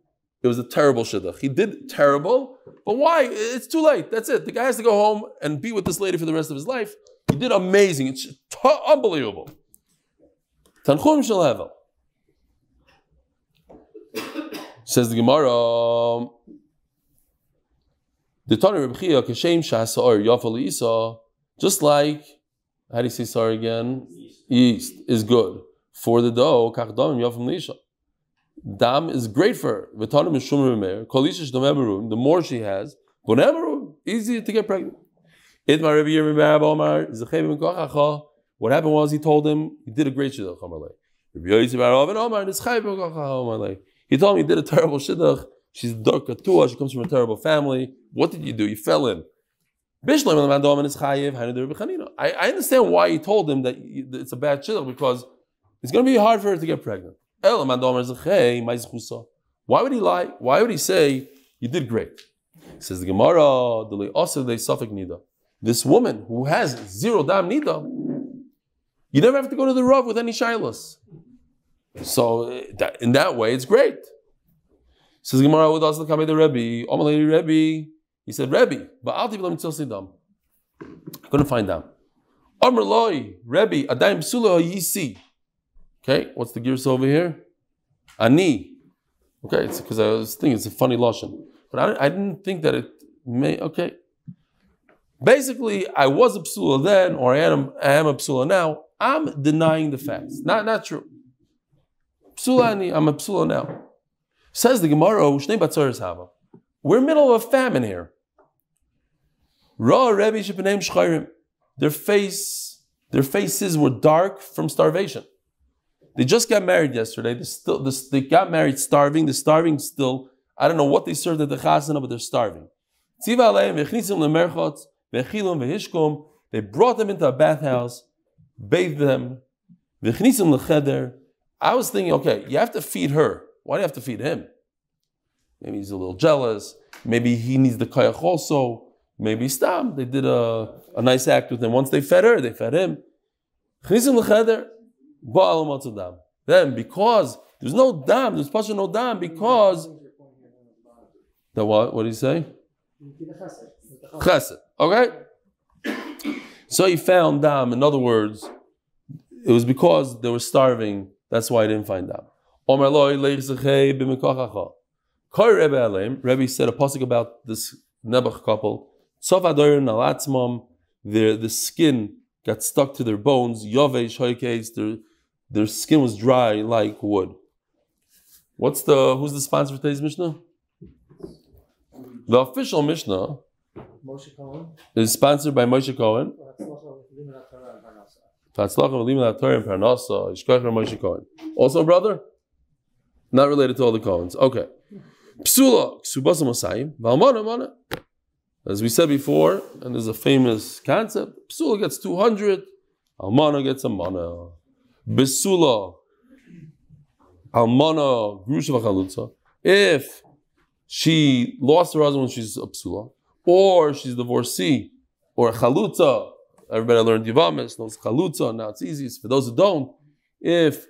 it was a terrible shidduch. He did terrible, But why? It's too late. That's it. The guy has to go home and be with this lady for the rest of his life. He did amazing. It's unbelievable. Tanchum shel Hevel. Says the Gemara. The Torah Reb Chia kashem shasar yafal isa. Just like, how do you say sorry again? Yeast is good for the dough. Kach dam yafal lisha. Dam is great for her. The more she has, easy to get pregnant. What happened was he told him he did a great shidduch. He told him he did a terrible shidduch. She's dark katua. She comes from a terrible family. What did you do? You fell in. I understand why he told him that it's a bad shidduch, because it's going to be hard for her to get pregnant. Why would he lie? Why would he say you did great? Says the Gemara, this woman who has 0 dam nida, you never have to go to the Rav with any shilas. So in that way, it's great. Says the Gemara, with us the Rebbe, Rebbe. He said, Rebbe, but I'll I couldn't find them. Amr loy, Rebbe, adayim psula yisi. Okay, what's the gears over here? Ani. Okay, it's because I was thinking it's a funny lashon, but I didn't think that it may. Okay, basically, I was a psula then, or I am a psula now. I'm denying the facts. Not true. Psula ani, I'm a psula now. Says the Gemara, Shnei batzaris hava. We're in the middle of a famine here. Ra Rebbe shepeneim shchayrim. Their faces were dark from starvation. They just got married yesterday. They got married starving. They're starving still. I don't know what they served at the chasana, but they're starving. They brought them into a bathhouse, bathed them. I was thinking, okay, you have to feed her. Why do you have to feed him? Maybe he's a little jealous. Maybe he needs the kayach also. Maybe stam. They did a nice act with him. Once they fed her, they fed him. Then, because there's no dam, there's pasha no dam, because the what? What did he say? Chesed. Okay. So he found dam. In other words, it was because they were starving. That's why I didn't find dam. Rebbe said a pasuk about this Nebuch couple. The skin got stuck to their bones. Their skin was dry like wood. Who's the sponsor for today's Mishnah? The official Mishnah is sponsored by Moshe Cohen. Also, brother? Not related to all the Cohens. Okay. Psula, Kesubos Mosayim, Valmana, Mana. As we said before, and there's a famous concept, Psula gets 200, Almana gets a mana. Besula, Almana, Grusha V'chalutza. If she lost her husband when she's a Psula, or she's divorcee, or a Chalutza, everybody learned Yivamis, knows Chalutza, now it's easy. For those who don't, if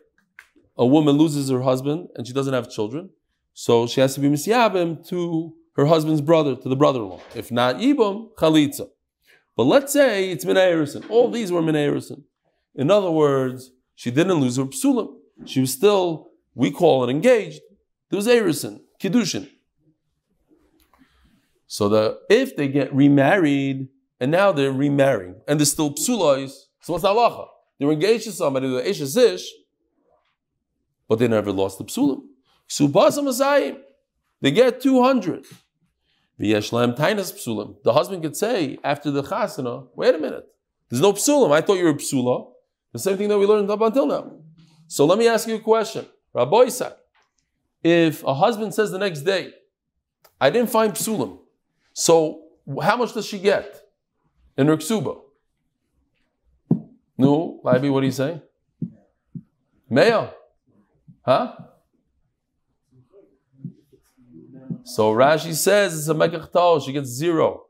a woman loses her husband and she doesn't have children, so she has to be Misyabim to her husband's brother, to the brother-in-law. If not Ibam, Chalitza. But let's say it's Minay Erison. All these were Minay Erison. In other words, she didn't lose her Psulim. She was still, we call it engaged. There was Erison, Kiddushin. So if they get remarried, and now they're remarrying, and they're still Psulais, so what's the halacha? They were engaged to somebody, they're Eshes, but they never lost the Psulim. Kesubos Masayim. They get 200. The husband could say after the chasana, wait a minute, there's no psulim. I thought you were psula. The same thing that we learned up until now. So let me ask you a question. Rabbi Yosef, if a husband says the next day, I didn't find psulim, so how much does she get in her ksuba? No, Labi, what do you say? Meya. Huh? So Rashi says it's a mekach tal. She gets 0.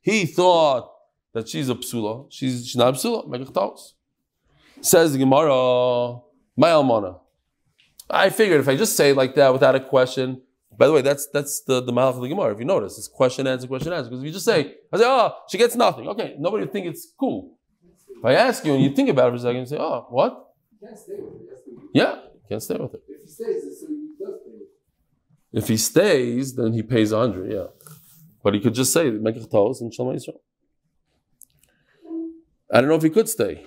He thought that she's a psula. She's not a psula. Mekach tal. Says the Gemara, my almana. I figured if I just say it like that without a question, By the way, that's the malach of the Gemara. If you notice, it's question answer. Because if you just say, she gets nothing. Okay, nobody would think it's cool. If I ask you and you think about it for a second, you say, what? You can't stay with it. Yeah, you can't stay with it. If he stays, so he does stay with it. If he stays, then he pays 100. Yeah, but he could just say Mekach Tos and Shalom Yisrael. I don't know if he could stay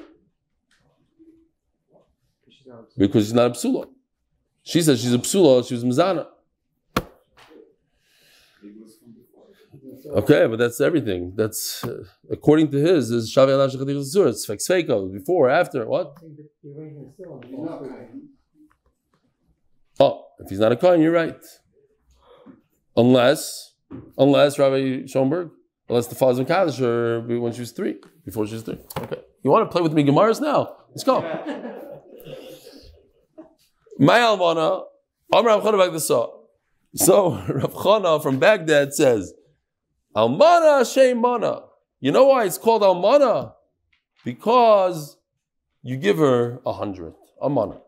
because she's not a psula. She says she's a psula. She was mizana. Okay, but that's everything. That's according to his is Shavi Alash Chadir Zur. It's Feksfeiko before, after, what? Oh, if he's not a Kohen, you're right. Unless Rabbi Schoenberg, unless the father's in Kaddish or when she was 3, before she was 3. Okay, you want to play with me Gemaras now? Let's go. My Almana, Amr Rav Chana Bagdasa. So Rav Chana from Baghdad says, Almana Sheimana. You know why it's called Almana? Because you give her 100. Almana.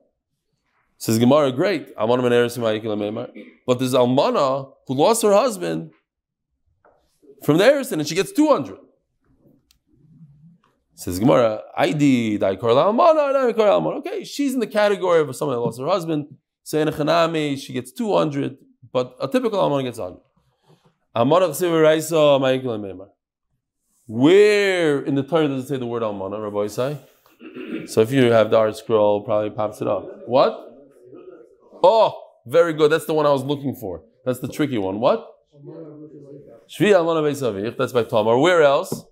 Says Gemara, great. Almana ben Eretz Ma'ikil Meimar. But there's Almana who lost her husband from the Eretz and she gets 200. Says Gemara, I call Almana. Okay, she's in the category of someone that lost her husband. Say in a Chanami, she gets 200, but a typical Almana gets 100. Where in the Torah does it say the word Almana, Rabbi Yosef? So if you have the art scroll, probably pops it up. What? Oh, very good. That's the one I was looking for. That's the tricky one. What? Shvi Almana Beisavich. That's by Tamar. Where else?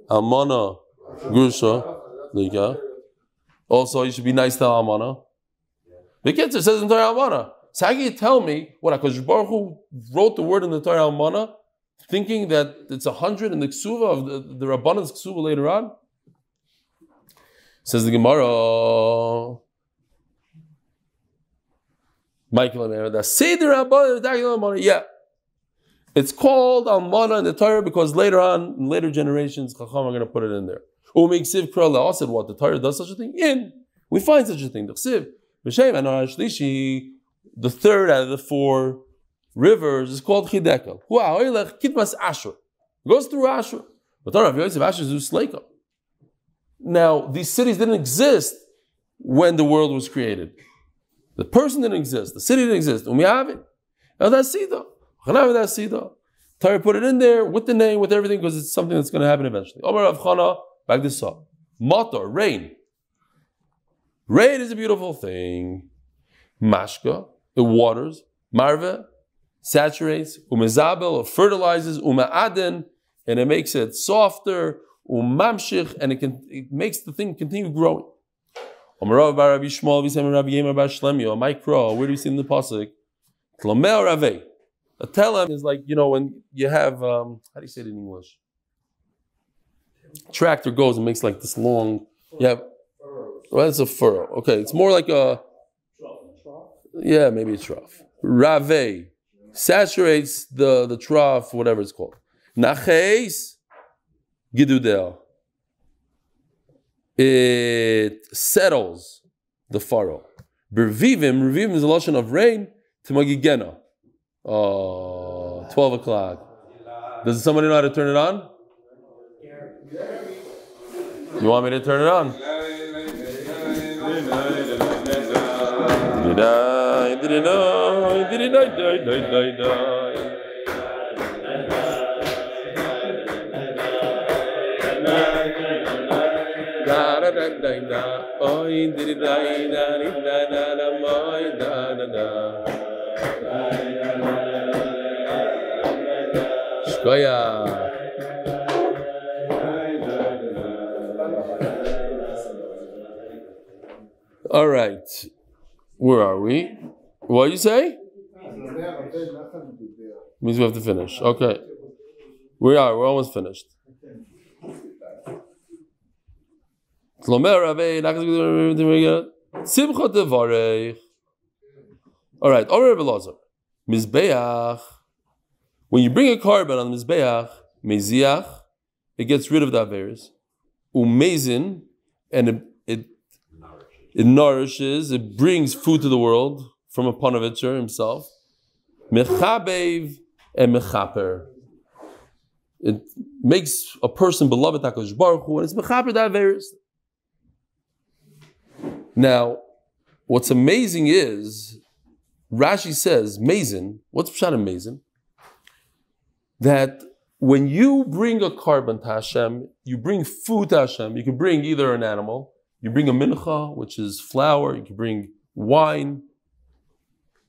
Almana Grusha. Lika. Also, you should be nice to Almana. Benchetrit says in Torah Almana. So how can you tell me what HaKadosh Baruch Hu wrote the word in the Torah Almana, thinking that it's 100 in the Ksuva of the Rabbanan's Ksuva later on? Says the Gemara. Yeah. It's called Almana in the Torah because later on, in later generations, Chacham are going to put it in there. I said what? The Torah does such a thing? We find such a thing. The third out of the 4 rivers is called Chidekel. Goes through Ashur. But Rabbi Yosef Ashur is Sleika. Now, these cities didn't exist when the world was created. The person didn't exist. The city didn't exist. Torah put it in there with the name, with everything, because it's something that's going to happen eventually. Omar Rav Chana, back this up. Matar, rain. Rain is a beautiful thing. Mashka, it waters. Marve, saturates. Umezabel, it fertilizes. Uma'aden, and it makes it softer. Umamshich, and it makes the thing continue growing. Omar Bar Rabbi Shmuel, V'sem Rabbi Yemer Bar Shlemio, Micro, where do you see in the pasuk? Tlomel Raveh. A telem is like, when you have, how do you say it in English? Tractor goes and makes like this long, well, it's a furrow. Okay, it's more like a, maybe a trough. Raveh, saturates the trough, whatever it's called. Naches, Gidudel. It settles the furrow. Revivim is a lotion of rain, Timagigena. 12 o'clock. Does somebody know how to turn it on? You want me to turn it on? All right. Where are we? What do you say? Means we have to finish. Okay. We're almost finished. All right. Elazar. Mizbeach. When you bring a carbon on the Mizbeach, Meziach, it gets rid of the Averis. Umezin, and it nourishes, it brings food to the world, from a Panovitcher himself. Mechabev and mechaper. It makes a person beloved HaKadosh Baruch Hu, and it's mechaper d'Averos. Now, what's amazing is, Rashi says, Mazin, what's Pshat in Mazin? That when you bring a carbon to Hashem, you bring food to Hashem, you can bring either an animal, you bring a mincha, which is flour, you can bring wine.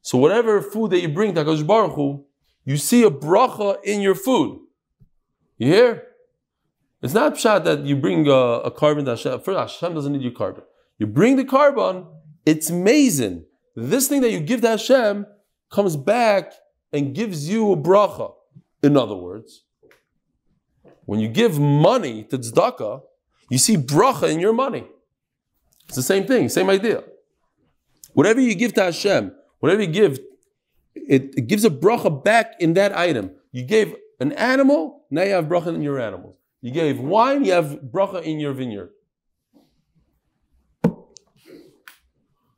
So whatever food that you bring to HaKadosh Baruch Hu, you see a bracha in your food. You hear? It's not pshat that you bring a carbon to Hashem. First, Hashem doesn't need your carbon. You bring the carbon, it's amazing. This thing that you give to Hashem comes back and gives you a bracha. In other words, when you give money to tzedakah, you see bracha in your money. It's the same thing, same idea. Whatever you give to Hashem, whatever you give, it gives a bracha back in that item. You gave an animal, now you have bracha in your animals. You gave wine, you have bracha in your vineyard.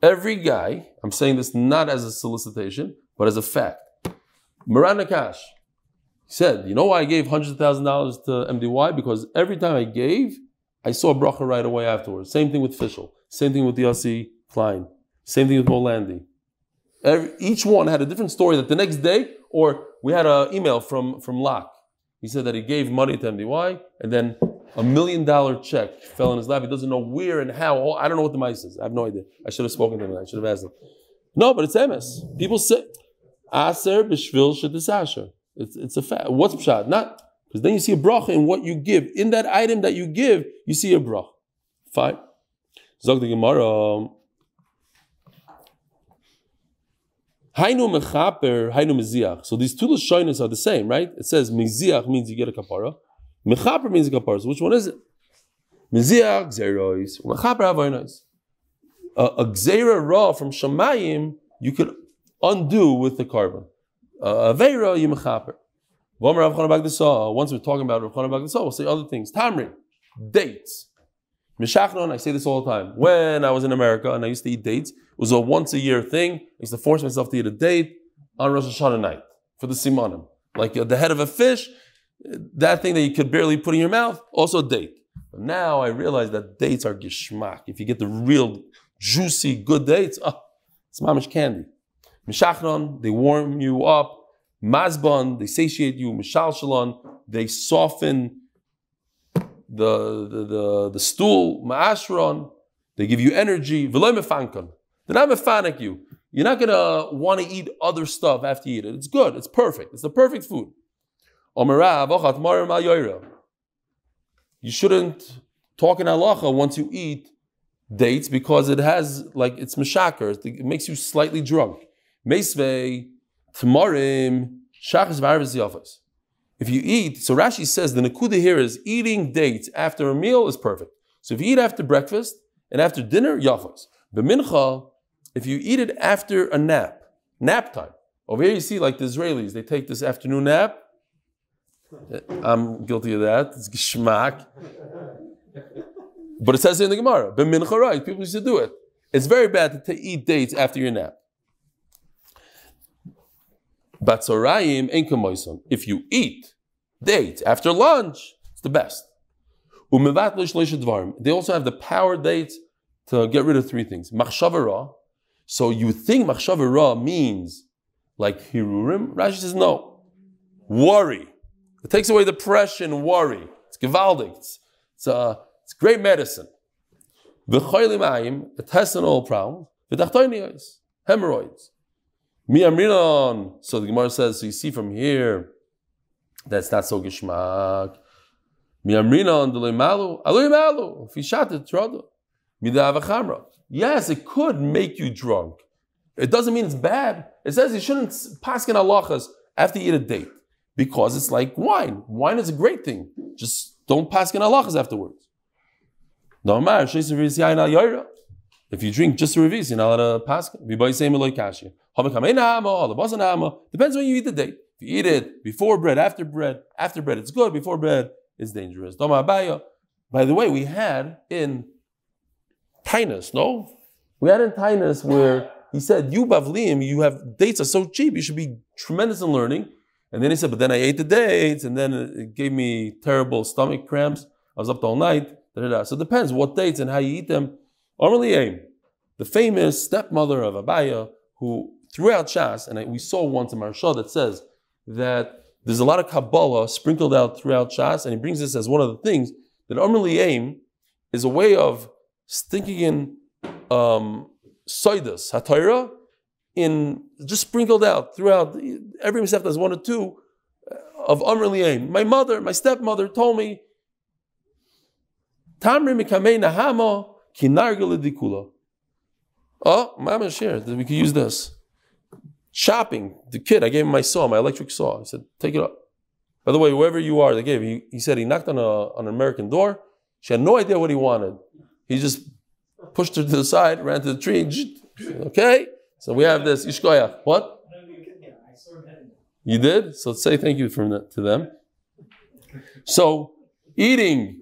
Every guy, I'm saying this not as a solicitation, but as a fact. Moran Nakash said, you know why I gave $100,000 to MDY? Because every time I gave, I saw a bracha right away afterwards. Same thing with Fischl. Same thing with Yossi Klein. Same thing with Molandi. Each one had a different story that the next day, or we had an email from Lock. He said that he gave money to MDY, and then $1 million check fell in his lap. He doesn't know where and how. I don't know what the mice is. I have no idea. I should have spoken to him. I should have asked him. No, but it's emes. People say, Aser b'shvil shetisasher. It's a fact. What's pshat? Not, because then you see a bracha in what you give. In that item that you give, you see a bracha. Fine. Zog the Gemara. Hainu mechaper, hainu meziach. So these two lashonos are the same, right? It says meziach means you get a kapara. Mechaper means a kapara. So which one is it? Meziach gzeros. Mechaper avonos. A gzera raw from shamayim you could undo with the carbon. Aveira you mechaper. Once we're talking about Rav Chana Bagdasah, we'll say other things. Tamri, dates. Mishachnon, I say this all the time. When I was in America and I used to eat dates, it was a once a year thing. I used to force myself to eat a date on Rosh Hashanah night for the simanim. Like the head of a fish, that thing that you could barely put in your mouth, also a date. But now I realize that dates are gishmak. If you get the real juicy, good dates, it's mamish candy. Mishachnon, they warm you up. Mazban, they satiate you. Mishal shalon, they soften the stool. Ma'ashron, they give you energy. V'loy mefankan, they're not mefanik you. You're not gonna want to eat other stuff after you eat it. It's good. It's perfect. It's the perfect food. You shouldn't talk in halacha once you eat dates because it has it's meshaker. It makes you slightly drunk. Meisvei tamarim shachas v'arvis yafas. If you eat, so Rashi says the nekuda here is eating dates after a meal is perfect. So if you eat after breakfast and after dinner, yafas. B'mincha, if you eat it after a nap time. Over here you see like the Israelis, they take this afternoon nap. I'm guilty of that. It's geshmak. But it says in the Gemara, b'mincha, right? People used to do it. It's very bad to eat dates after your nap. Batzorayim ein kamoison. If you eat dates after lunch, it's the best. They also have the power dates to get rid of three things. Machshava ra. So you think machshava ra means like hirurim? Rashi says no. Worry. It takes away depression, worry. It's gewaldig. It's great medicine. V'choylim intestinal problems. V'dachtonios, hemorrhoids. So the Gemara says, so you see from here, that's not so gishmak. Yes, it could make you drunk. It doesn't mean it's bad. It says you shouldn't paskin halachas after you eat a date because it's like wine. Wine is a great thing. Just don't paskin halachas afterwards. If you drink just a revis, you're not allowed to paskin. Depends when you eat the date. If you eat it before bread, after bread it's good, before bread it's dangerous. By the way, we had in Tainus, no? We had in Tainus where He said, you Bavliim, you have dates are so cheap, you should be tremendous in learning. And then he said, but then I ate the dates, and then it gave me terrible stomach cramps. I was up all night. So it depends what dates and how you eat them. Amr, the famous stepmother of Abaya, who throughout Shas, and we saw once in Maharsha that says that there's a lot of Kabbalah sprinkled out throughout Shas, and he brings this as one of the things that Amr is a way of stinking in Soidas, HaTorah, in just sprinkled out throughout every Masechta. There's one or two of Amr Li'aim. My stepmother told me, Tamri mikamei nahama kinargel dikula. Oh, Mama shared that we could use this. Shopping, the kid, I gave him my saw, my electric saw. He said, take it up. By the way, whoever you are, they gave. He said he knocked on an American door. She had no idea what he wanted. He just pushed her to the side, ran to the tree. Okay? So we have this. Yishkoyach. What? You did? So say thank you to them. So eating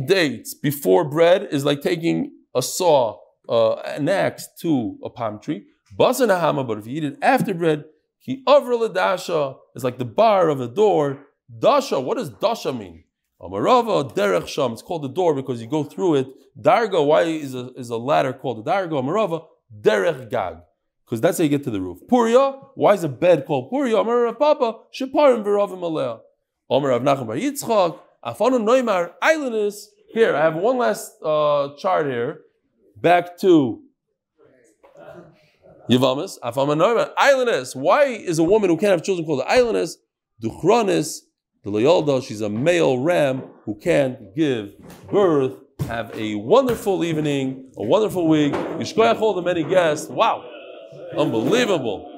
dates before bread is like taking a saw, an axe to a palm tree. Basanahama, but if you eat it after bread, ki avra ledasha is like the bar of a door. Dasha, what does dasha mean? Amarava derech sham. It's called the door because you go through it. Darga, why is a ladder called a darga? Amarava derech gag, because that's how you get to the roof. Puria, why is a bed called Puria? Amarav Papa sheparim v'ravim alea. Amarav Nachum bar Yitzchak afanu noimar islandus. Here, I have one last chart here. Back to Yavamas. Afanu noimar islandus. Why is a woman who can't have children called an islandus? Duchronis. The Loyalda, she's a male ram who can't give birth. Have a wonderful evening, a wonderful week. Yishkoyach all the many guests. Wow, unbelievable.